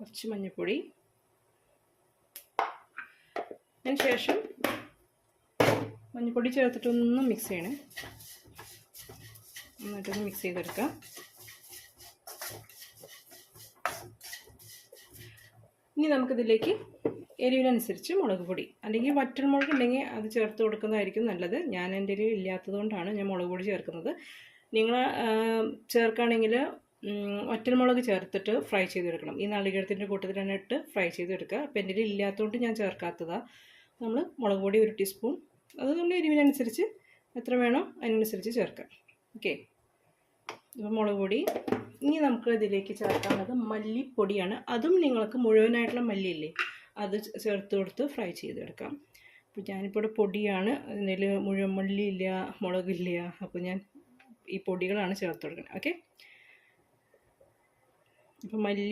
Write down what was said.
കുറച്ച് മഞ്ഞൾപ്പൊടി. അതിന് ശേഷം മഞ്ഞൾപ്പൊടി ചേർത്തിട്ടൊന്ന് മിക്സ് ചെയ്യണേ. എന്നിട്ടൊന്ന് മിക്സ് ചെയ്തെടുക്കാം. ഇനി നമുക്കിതിലേക്ക് എരിവിനനുസരിച്ച് മുളക് പൊടി അല്ലെങ്കിൽ വറ്റൽമുളക് ഉണ്ടെങ്കിൽ അത് ചേർത്ത് കൊടുക്കുന്നതായിരിക്കും നല്ലത്. ഞാൻ എൻ്റെ കയ്യിൽ ഇല്ലാത്തത് കൊണ്ടാണ് ഞാൻ മുളക് പൊടി ചേർക്കുന്നത്. നിങ്ങൾ ചേർക്കുകയാണെങ്കിൽ വറ്റൽമുളക് ചേർത്തിട്ട് ഫ്രൈ ചെയ്തെടുക്കണം. ഈ നാളികേരത്തിൻ്റെ കൂട്ടത്തിൽ തന്നെ ഇട്ട് ഫ്രൈ ചെയ്തെടുക്കുക. അപ്പോൾ എൻ്റെ കയ്യിൽ ഇല്ലാത്തതുകൊണ്ട് ഞാൻ ചേർക്കാത്തതാണ്. നമ്മൾ മുളക് പൊടി 1 ടീസ്പൂൺ, അത് നമ്മൾ എരിവിനനുസരിച്ച് എത്ര വേണോ അതിനനുസരിച്ച് ചേർക്കാം. ഓക്കെ, അപ്പോൾ മുളക് പൊടി. ഇനി നമുക്ക് ഇതിലേക്ക് ചേർക്കാനുള്ളത് മല്ലിപ്പൊടിയാണ്. അതും നിങ്ങൾക്ക് മുഴുവനായിട്ടുള്ള മല്ലിയില്ലേ അത് ചേർത്ത് കൊടുത്ത് ഫ്രൈ ചെയ്തെടുക്കാം. അപ്പോൾ ഞാനിപ്പോൾ ഇവിടെ പൊടിയാണ്, അതിൽ മുഴുവൻ മല്ലിയില്ല, മുളകില്ല. അപ്പോൾ ഞാൻ ഈ പൊടികളാണ് ചേർത്ത് കൊടുക്കുന്നത്. ഓക്കെ, അപ്പോൾ